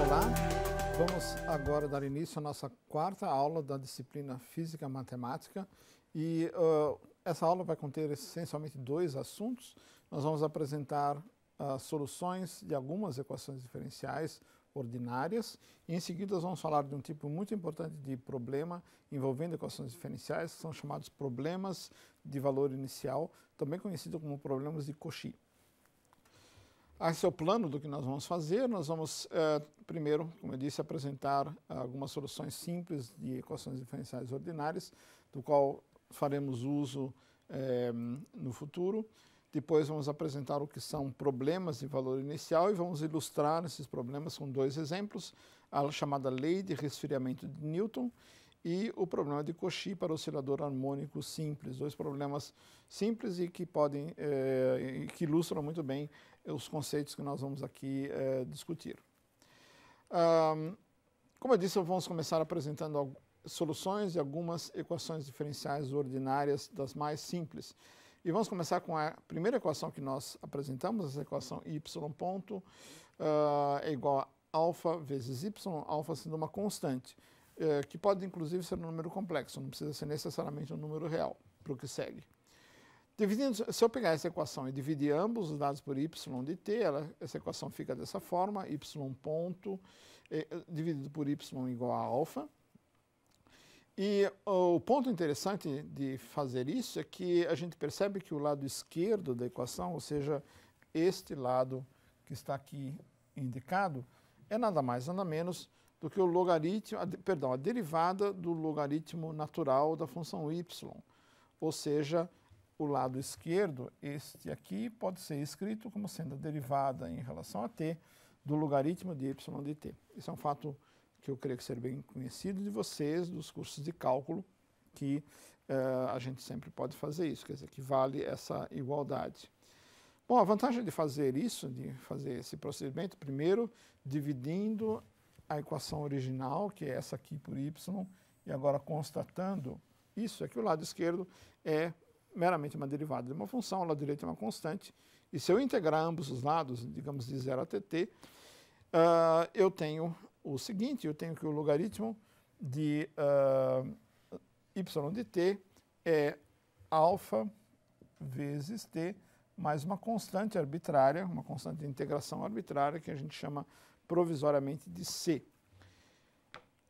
Olá, vamos agora dar início à nossa quarta aula da disciplina Física e Matemática e essa aula vai conter essencialmente dois assuntos. Nós vamos apresentar soluções de algumas equações diferenciais ordinárias e em seguida nós vamos falar de um tipo muito importante de problema envolvendo equações diferenciais, que são chamados problemas de valor inicial, também conhecido como problemas de Cauchy. Esse é o plano do que nós vamos fazer. Nós vamos, primeiro, como eu disse, apresentar algumas soluções simples de equações diferenciais ordinárias, do qual faremos uso no futuro. Depois vamos apresentar o que são problemas de valor inicial e vamos ilustrar esses problemas com dois exemplos, a chamada lei de resfriamento de Newton e o problema de Cauchy para oscilador harmônico simples, dois problemas simples e que podem, que ilustram muito bem os conceitos que nós vamos aqui discutir. Como eu disse, vamos começar apresentando soluções de algumas equações diferenciais ordinárias das mais simples. E vamos começar com a primeira equação que nós apresentamos, essa equação y ponto é igual a alfa vezes y, alfa sendo uma constante, que pode inclusive ser um número complexo, não precisa ser necessariamente um número real, para o que segue. Dividindo, se eu pegar essa equação e dividir ambos os dados por y de t, essa equação fica dessa forma, y ponto dividido por y igual a alfa. E o ponto interessante de fazer isso é que a gente percebe que o lado esquerdo da equação, ou seja, este lado que está aqui indicado, é nada mais, nada menos do que o logaritmo, a derivada do logaritmo natural da função y. Ou seja, o lado esquerdo, este aqui, pode ser escrito como sendo a derivada em relação a t do logaritmo de y de t. Isso é um fato que eu creio que seja bem conhecido de vocês, dos cursos de cálculo, que a gente sempre pode fazer isso, quer dizer, que vale essa igualdade. Bom, a vantagem de fazer isso, de fazer esse procedimento, primeiro, dividindo a equação original, que é essa aqui por y, e agora constatando isso, é que o lado esquerdo é meramente uma derivada de uma função, o lado direito é uma constante, e se eu integrar ambos os lados, digamos de 0 até t, eu tenho o seguinte, eu tenho que o logaritmo de y de t é alfa vezes t mais uma constante arbitrária, uma constante de integração arbitrária que a gente chama provisoriamente de c.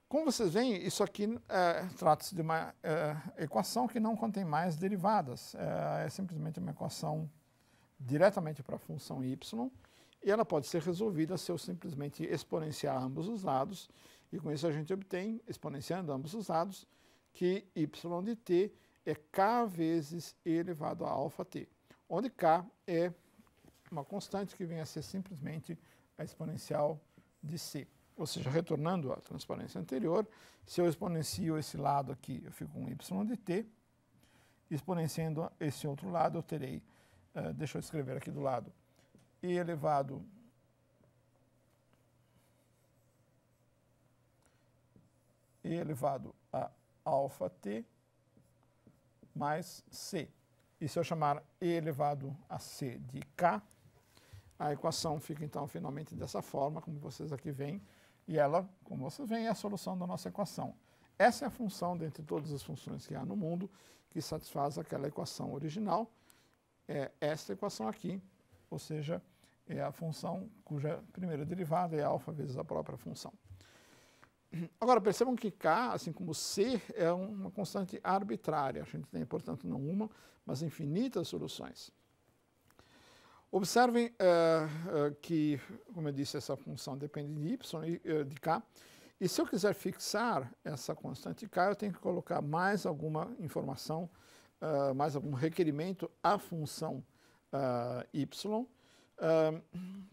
Como vocês veem, isso aqui trata-se de uma equação que não contém mais derivadas, é simplesmente uma equação diretamente para a função y, e ela pode ser resolvida se eu simplesmente exponenciar ambos os lados, e com isso a gente obtém, exponenciando ambos os lados, que y de t é k vezes e elevado a alfa t, onde k é uma constante que vem a ser simplesmente a exponencial de c. Ou seja, retornando à transparência anterior, se eu exponencio esse lado aqui, eu fico com y de t, exponenciando esse outro lado, eu terei, deixa eu escrever aqui do lado, e elevado a alfa t mais c. E se eu chamar e elevado a c de k, a equação fica então finalmente dessa forma, como vocês aqui veem, e ela, como vocês veem, é a solução da nossa equação. Essa é a função, dentre todas as funções que há no mundo, que satisfaz aquela equação original, é esta equação aqui, ou seja, é a função cuja primeira derivada é alfa vezes a própria função. Agora, percebam que k, assim como c, é uma constante arbitrária. A gente tem, portanto, não uma, mas infinitas soluções. Observem que, como eu disse, essa função depende de y e de k. E se eu quiser fixar essa constante k, eu tenho que colocar mais alguma informação, mais algum requerimento à função y.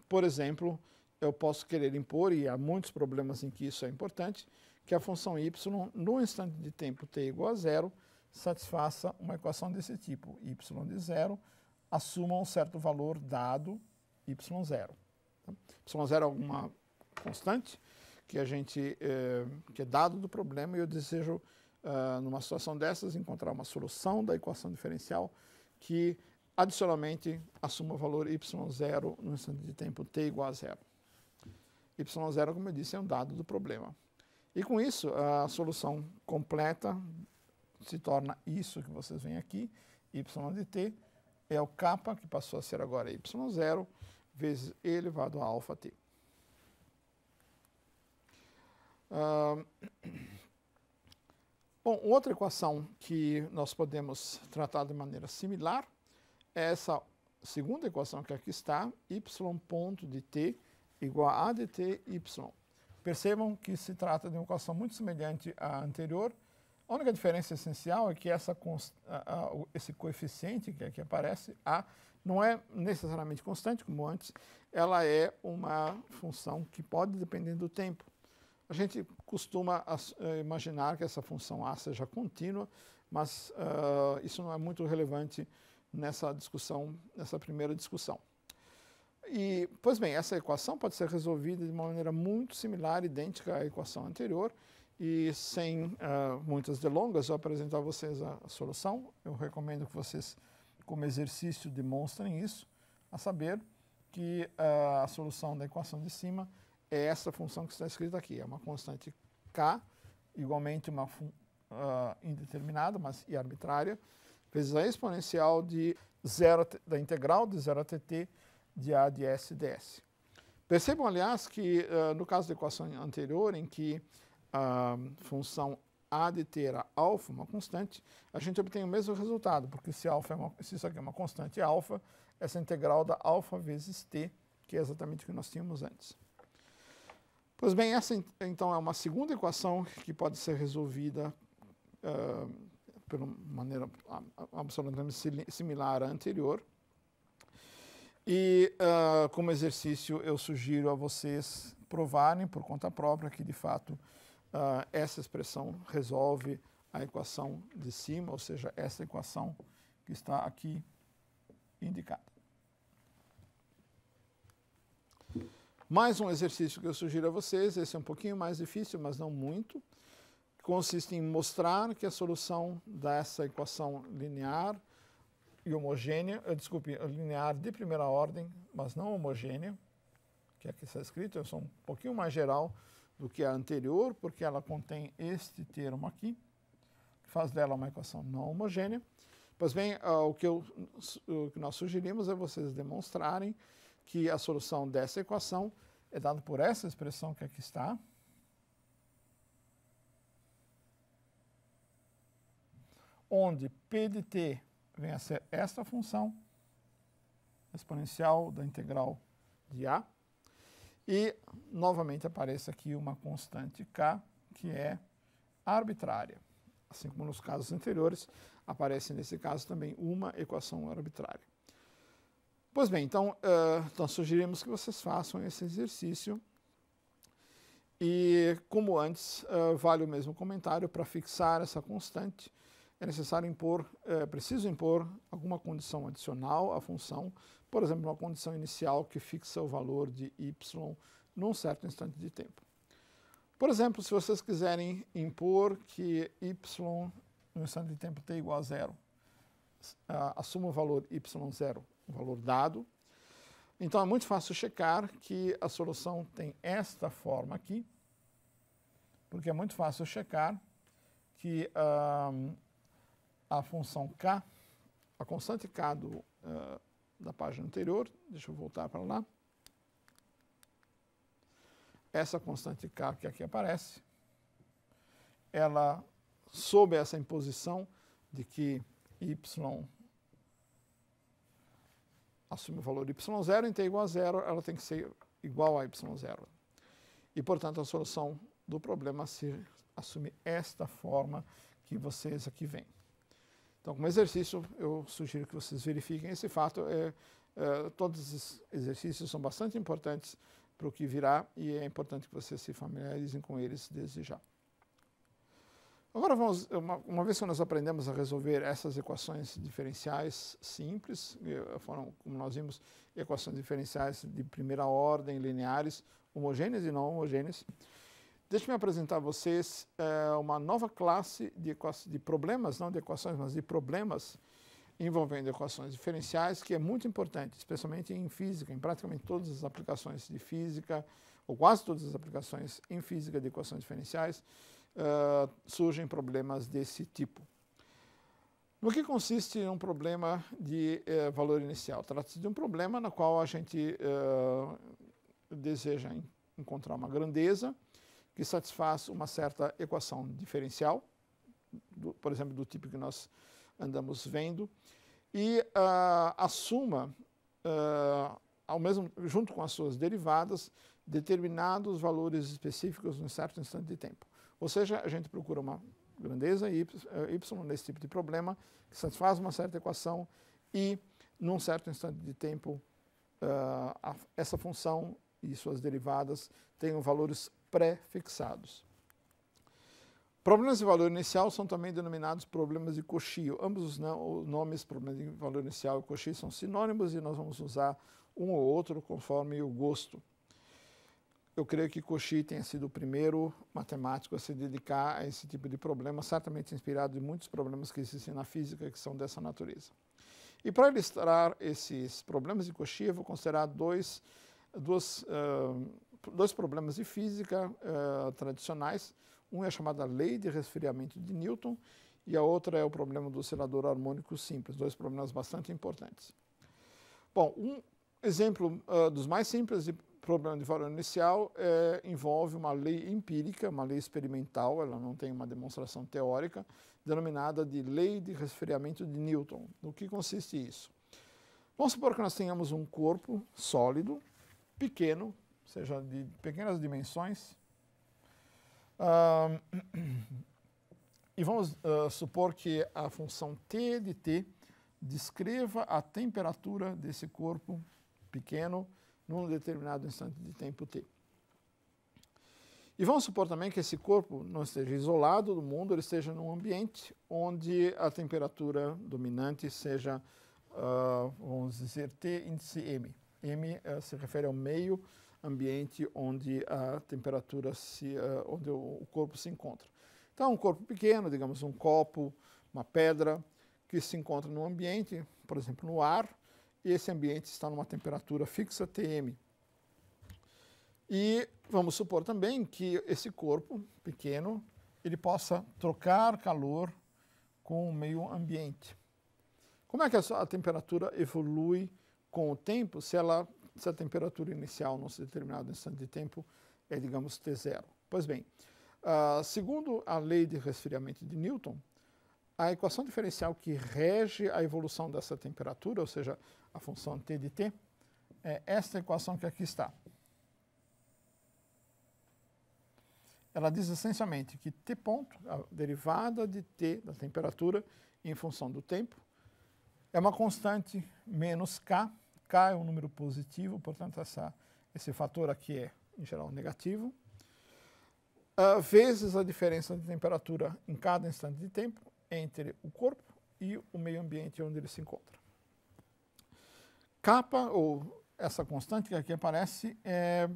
Por exemplo, eu posso querer impor, e há muitos problemas em que isso é importante, que a função y, no instante de tempo t igual a zero, satisfaça uma equação desse tipo. Y de zero assuma um certo valor dado y0. Y0 é alguma constante que que é dado do problema, e eu desejo, numa situação dessas, encontrar uma solução da equação diferencial que adicionalmente assuma o valor y0 no instante de tempo t igual a zero. y0, como eu disse, é um dado do problema. E com isso, a solução completa se torna isso que vocês veem aqui, y de t é o kappa, que passou a ser agora y0, vezes e elevado a alfa t. Bom, outra equação que nós podemos tratar de maneira similar é essa segunda equação que aqui está, y ponto de t igual a dt y. Percebam que se trata de uma equação muito semelhante à anterior. A única diferença essencial é que esse coeficiente que aqui aparece, a, não é necessariamente constante, como antes, ela é uma função que pode depender do tempo. A gente costuma imaginar que essa função a seja contínua, mas isso não é muito relevante nessa discussão, nessa primeira discussão. E, pois bem, essa equação pode ser resolvida de uma maneira muito similar, idêntica à equação anterior, e sem muitas delongas, eu apresento a vocês a solução. Eu recomendo que vocês, como exercício, demonstrem isso, a saber que a solução da equação de cima é essa função que está escrita aqui, é uma constante k, igualmente uma indeterminada, mas e arbitrária, vezes a exponencial da integral de 0 a tt de a de s ds. Percebam, aliás, que no caso da equação anterior, em que a função a de t era alfa, uma constante, a gente obtém o mesmo resultado, porque se isso aqui é uma constante alfa, essa integral dá alfa vezes t, que é exatamente o que nós tínhamos antes. Pois bem, essa então é uma segunda equação que pode ser resolvida de uma maneira absolutamente similar à anterior. E como exercício eu sugiro a vocês provarem por conta própria que de fato essa expressão resolve a equação de cima, ou seja, essa equação que está aqui indicada. Mais um exercício que eu sugiro a vocês, esse é um pouquinho mais difícil, mas não muito, consiste em mostrar que a solução dessa equação linear e homogênea, linear de primeira ordem, mas não homogênea, que aqui está escrito, eu sou um pouquinho mais geral do que a anterior, porque ela contém este termo aqui, que faz dela uma equação não homogênea. Pois bem, o que nós sugerimos é vocês demonstrarem que a solução dessa equação é dada por essa expressão que aqui está, onde p de t vem a ser esta função, exponencial da integral de a, e novamente aparece aqui uma constante k, que é arbitrária. Assim como nos casos anteriores, aparece nesse caso também uma equação arbitrária. Pois bem, então, nós sugerimos que vocês façam esse exercício e, como antes, vale o mesmo comentário, para fixar essa constante, é necessário preciso impor alguma condição adicional à função, por exemplo, uma condição inicial que fixa o valor de y num certo instante de tempo. Por exemplo, se vocês quiserem impor que y no instante de tempo t igual a 0, assuma o valor y0, o valor dado. Então é muito fácil checar que a solução tem esta forma aqui, porque é muito fácil checar que a função k, a constante k da página anterior, deixa eu voltar para lá, essa constante k que aqui aparece, ela, sob essa imposição de que y assume o valor y0 em t igual a 0, ela tem que ser igual a y0. E, portanto, a solução do problema assume esta forma que vocês aqui veem. Então, como exercício, eu sugiro que vocês verifiquem esse fato. Todos esses exercícios são bastante importantes para o que virá e é importante que vocês se familiarizem com eles desde já. Agora, uma vez que nós aprendemos a resolver essas equações diferenciais simples, foram, como nós vimos, equações diferenciais de primeira ordem, lineares, homogêneas e não homogêneas, deixe-me apresentar a vocês uma nova classe de problemas, não de equações, mas de problemas envolvendo equações diferenciais, que é muito importante, especialmente em física, em praticamente todas as aplicações de física ou quase todas as aplicações em física de equações diferenciais, surgem problemas desse tipo. No que consiste um problema de valor inicial? Trata-se de um problema no qual a gente deseja encontrar uma grandeza que satisfaz uma certa equação diferencial, por exemplo, do tipo que nós andamos vendo, e a suma, junto com as suas derivadas, determinados valores específicos em certo instante de tempo. Ou seja, a gente procura uma grandeza y nesse tipo de problema, que satisfaz uma certa equação e, num certo instante de tempo, essa função e suas derivadas tenham valores pré-fixados. Problemas de valor inicial são também denominados problemas de Cauchy. Ambos os nomes, problemas de valor inicial e Cauchy, são sinônimos e nós vamos usar um ou outro conforme o gosto. Eu creio que Cauchy tenha sido o primeiro matemático a se dedicar a esse tipo de problema, certamente inspirado em muitos problemas que existem na física que são dessa natureza. E para ilustrar esses problemas de Cauchy, eu vou considerar dois problemas de física tradicionais. Um é a chamada lei de resfriamento de Newton e a outra é o problema do oscilador harmônico simples, dois problemas bastante importantes. Bom, um exemplo dos mais simples de problema de valor inicial envolve uma lei empírica, uma lei experimental, ela não tem uma demonstração teórica, denominada de lei de resfriamento de Newton. No que consiste isso? Vamos supor que nós tenhamos um corpo sólido, pequeno, ou seja, de pequenas dimensões, e vamos supor que a função t de t descreva a temperatura desse corpo pequeno num determinado instante de tempo t. E vamos supor também que esse corpo não esteja isolado do mundo, ele esteja num ambiente onde a temperatura dominante seja, vamos dizer, T índice M. M se refere ao meio ambiente onde a temperatura, onde o corpo se encontra. Então, um corpo pequeno, digamos um copo, uma pedra, que se encontra num ambiente, por exemplo, no ar, e esse ambiente está numa temperatura fixa Tm. E vamos supor também que esse corpo pequeno, ele possa trocar calor com o meio ambiente. Como é que a temperatura evolui com o tempo se a temperatura inicial num determinado instante de tempo é, digamos, T0? Pois bem, segundo a lei de resfriamento de Newton, a equação diferencial que rege a evolução dessa temperatura, ou seja, a função t de t, é esta equação que aqui está. Ela diz essencialmente que t ponto, a derivada de t da temperatura em função do tempo, é uma constante menos k. K é um número positivo, portanto esse fator aqui é, em geral, negativo, vezes a diferença de temperatura em cada instante de tempo entre o corpo e o meio ambiente onde ele se encontra. Kappa, ou essa constante que aqui aparece, é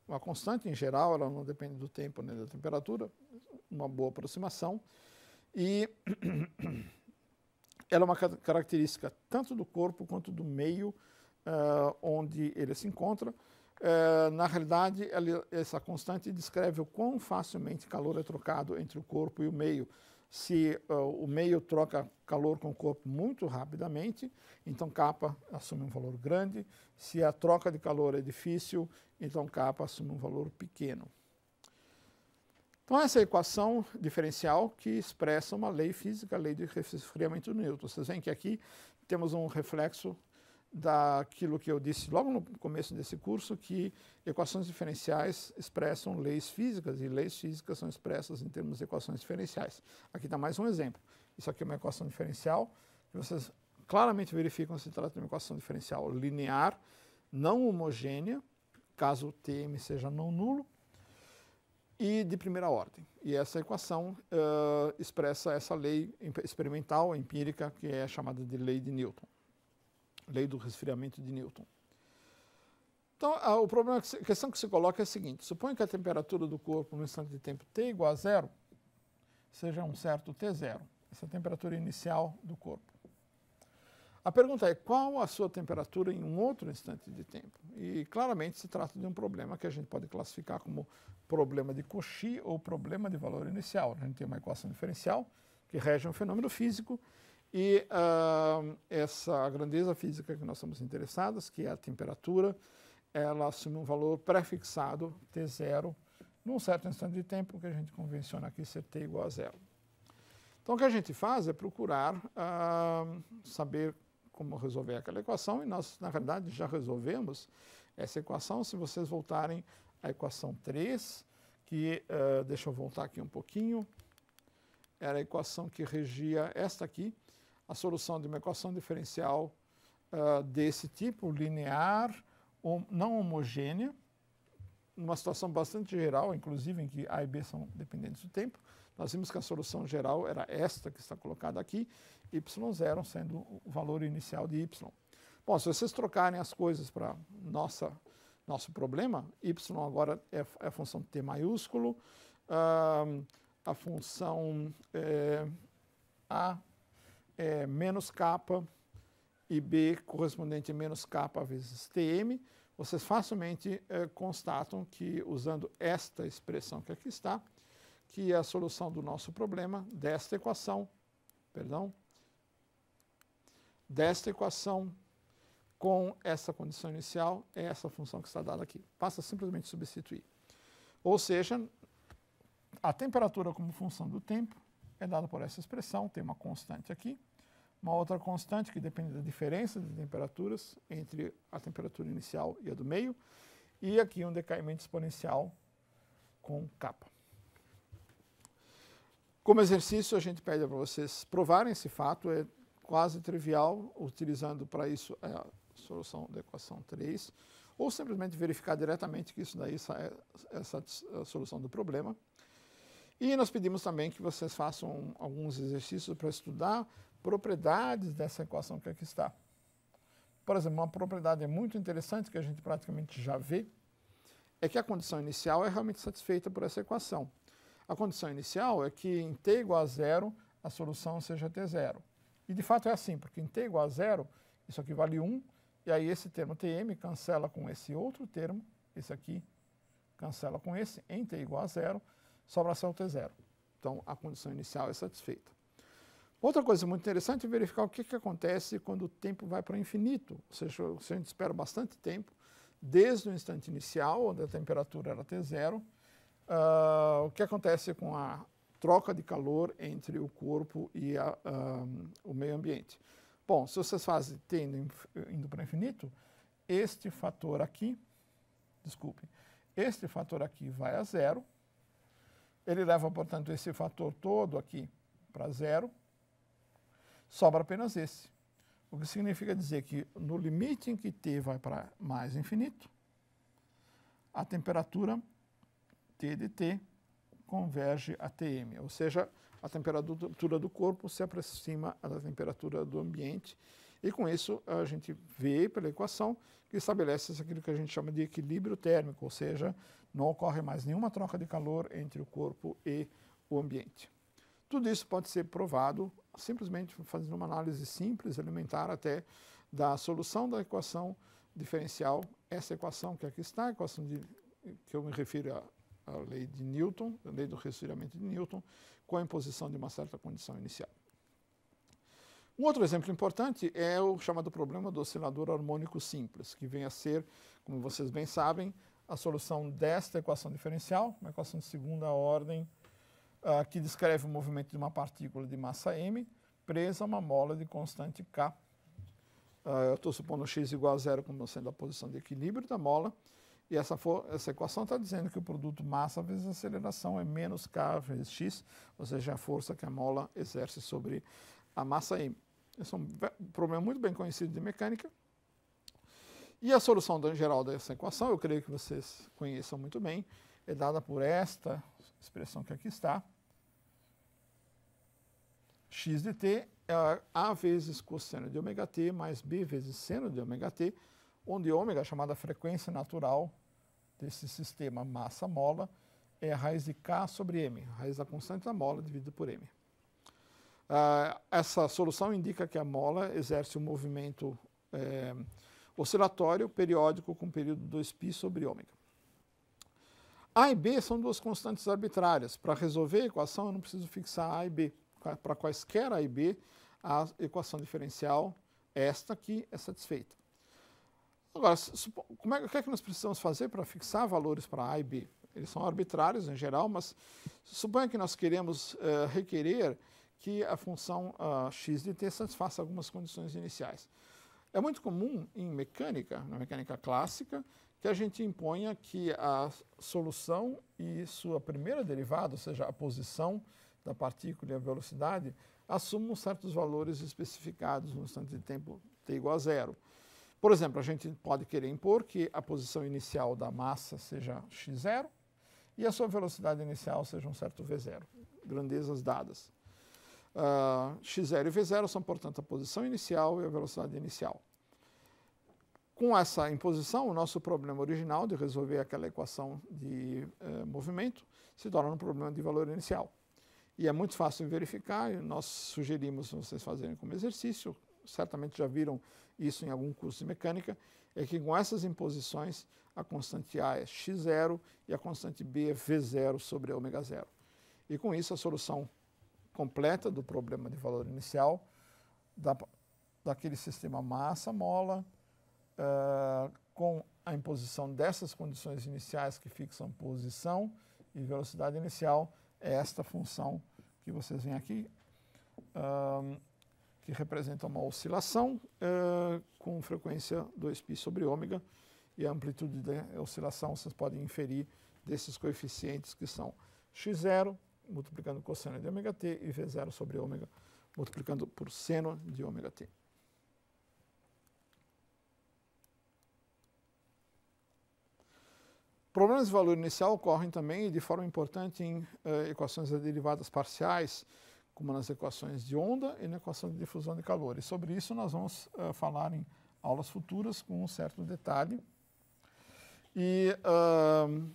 uma constante em geral, ela não depende do tempo nem da temperatura, uma boa aproximação, e ela é uma característica tanto do corpo quanto do meio onde ele se encontra. Na realidade, essa constante descreve o quão facilmente calor é trocado entre o corpo e o meio. Se o meio troca calor com o corpo muito rapidamente, então kappa assume um valor grande. Se a troca de calor é difícil, então kappa assume um valor pequeno. Então essa é a equação diferencial que expressa uma lei física, a lei de resfriamento de Newton. Vocês veem que aqui temos um reflexo daquilo que eu disse logo no começo desse curso, que equações diferenciais expressam leis físicas, e leis físicas são expressas em termos de equações diferenciais. Aqui está mais um exemplo. Isso aqui é uma equação diferencial, que vocês claramente verificam se trata de uma equação diferencial linear, não homogênea, caso o Tm seja não nulo, e de primeira ordem. E essa equação expressa essa lei experimental, empírica, que é chamada de lei de Newton. Lei do resfriamento de Newton. Então, a questão que se coloca é a seguinte: suponha que a temperatura do corpo no instante de tempo t igual a zero seja um certo T0, essa temperatura inicial do corpo. A pergunta é, qual a sua temperatura em um outro instante de tempo? E claramente se trata de um problema que a gente pode classificar como problema de Cauchy ou problema de valor inicial. A gente tem uma equação diferencial que rege um fenômeno físico e essa grandeza física que nós estamos interessados, que é a temperatura, ela assume um valor prefixado, T0, num certo instante de tempo que a gente convenciona aqui ser T igual a zero. Então o que a gente faz é procurar saber como resolver aquela equação, e nós, na verdade, já resolvemos essa equação. Se vocês voltarem à equação 3, que, deixa eu voltar aqui um pouquinho, era a equação que regia esta aqui, a solução de uma equação diferencial desse tipo, linear, não homogênea, numa situação bastante geral, inclusive em que A e B são dependentes do tempo. Nós vimos que a solução geral era esta que está colocada aqui, y0 sendo o valor inicial de y. Bom, se vocês trocarem as coisas para nosso problema, y agora é a função t maiúsculo, a função a é menos kappa e b correspondente a menos kappa vezes tm, vocês facilmente constatam que, usando esta expressão que aqui está, que a solução do nosso problema desta equação com essa condição inicial é essa função que está dada aqui. Basta simplesmente substituir. Ou seja, a temperatura como função do tempo é dada por essa expressão, tem uma constante aqui, uma outra constante que depende da diferença de temperaturas entre a temperatura inicial e a do meio, e aqui um decaimento exponencial com kappa. Como exercício, a gente pede para vocês provarem esse fato, é quase trivial, utilizando para isso a solução da equação 3, ou simplesmente verificar diretamente que isso daí é a solução do problema. E nós pedimos também que vocês façam alguns exercícios para estudar propriedades dessa equação que aqui está. Por exemplo, uma propriedade muito interessante que a gente praticamente já vê é que a condição inicial é realmente satisfeita por essa equação. A condição inicial é que em t igual a zero, a solução seja t0. E de fato é assim, porque em t igual a zero, isso aqui vale 1, e aí esse termo tm cancela com esse outro termo, esse aqui cancela com esse, em t igual a zero, sobra só o t0. Então, a condição inicial é satisfeita. Outra coisa muito interessante é verificar o que acontece quando o tempo vai para o infinito. Ou seja, se a gente espera bastante tempo, desde o instante inicial, onde a temperatura era T0, o que acontece com a troca de calor entre o corpo e o meio ambiente. Bom, se vocês fazem t indo para o infinito, este fator aqui vai a zero, ele leva, portanto, esse fator todo aqui para zero, sobra apenas esse. O que significa dizer que no limite em que t vai para mais infinito, a temperatura T de T converge a Tm, ou seja, a temperatura do corpo se aproxima da temperatura do ambiente, e com isso a gente vê pela equação que estabelece aquilo que a gente chama de equilíbrio térmico, ou seja, não ocorre mais nenhuma troca de calor entre o corpo e o ambiente. Tudo isso pode ser provado simplesmente fazendo uma análise simples, elementar até, da solução da equação diferencial, essa equação que aqui está, a equação que eu me refiro à lei de Newton, a lei do resfriamento de Newton, com a imposição de uma certa condição inicial. Um outro exemplo importante é o chamado problema do oscilador harmônico simples, que vem a ser, como vocês bem sabem, a solução desta equação diferencial, uma equação de segunda ordem, que descreve o movimento de uma partícula de massa m presa a uma mola de constante k. Eu estou supondo x igual a zero como sendo a posição de equilíbrio da mola, e essa equação está dizendo que o produto massa vezes aceleração é menos k vezes x, ou seja, a força que a mola exerce sobre a massa m. Esse é um problema muito bem conhecido de mecânica. E a solução geral dessa equação, eu creio que vocês conheçam muito bem, é dada por esta expressão que aqui está. X de t é a vezes cosseno de ômega t mais b vezes seno de ômega t, onde ômega, chamada frequência natural desse sistema massa-mola, é a raiz de k sobre m, a raiz da constante da mola dividida por m. Essa solução indica que a mola exerce um movimento oscilatório periódico com período 2π sobre ômega. A e B são duas constantes arbitrárias. Para resolver a equação, eu não preciso fixar A e B. Para quaisquer A e B, a equação diferencial, esta aqui, é satisfeita. Agora, o que é que nós precisamos fazer para fixar valores para A e B? Eles são arbitrários em geral, mas suponha que nós queremos requerer que a função x de t satisfaça algumas condições iniciais. É muito comum em mecânica, na mecânica clássica, que a gente imponha que a solução e sua primeira derivada, ou seja, a posição da partícula e a velocidade, assumam certos valores especificados no instante de tempo t igual a zero. Por exemplo, a gente pode querer impor que a posição inicial da massa seja x0 e a sua velocidade inicial seja um certo v0, grandezas dadas. x0 e v0 são, portanto, a posição inicial e a velocidade inicial. Com essa imposição, o nosso problema original de resolver aquela equação de movimento se torna um problema de valor inicial. E é muito fácil de verificar, e nós sugerimos vocês fazerem como exercício, certamente já viram isso em algum curso de mecânica, é que com essas imposições a constante A é x0 e a constante B é v0 sobre ômega 0. E com isso a solução completa do problema de valor inicial daquele sistema massa-mola, com a imposição dessas condições iniciais que fixam posição e velocidade inicial, é esta função que vocês veem aqui, que representa uma oscilação com frequência 2π sobre ômega, e a amplitude da oscilação vocês podem inferir desses coeficientes que são x0, multiplicando por cosseno de ômega t, e v0 sobre ômega, multiplicando por seno de ômega t. Problemas de valor inicial ocorrem também de forma importante em equações de derivadas parciais, como nas equações de onda e na equação de difusão de calor. E sobre isso nós vamos falar em aulas futuras com um certo detalhe. E,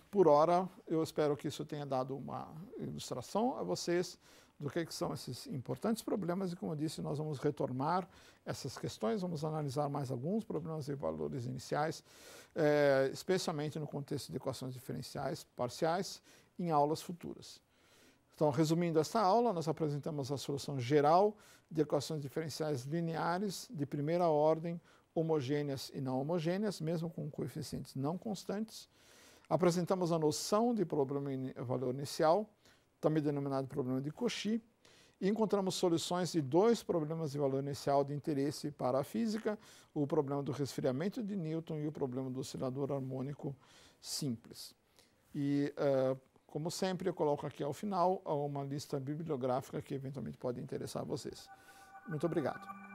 por hora, eu espero que isso tenha dado uma ilustração a vocês do que são esses importantes problemas e, como eu disse, nós vamos retomar essas questões, vamos analisar mais alguns problemas de valores iniciais, especialmente no contexto de equações diferenciais parciais, em aulas futuras. Então, resumindo esta aula, nós apresentamos a solução geral de equações diferenciais lineares de primeira ordem, homogêneas e não homogêneas, mesmo com coeficientes não constantes. Apresentamos a noção de problema valor inicial, também denominado problema de Cauchy, e encontramos soluções de dois problemas de valor inicial de interesse para a física, o problema do resfriamento de Newton e o problema do oscilador harmônico simples. E, como sempre, eu coloco aqui ao final uma lista bibliográfica que eventualmente pode interessar a vocês. Muito obrigado.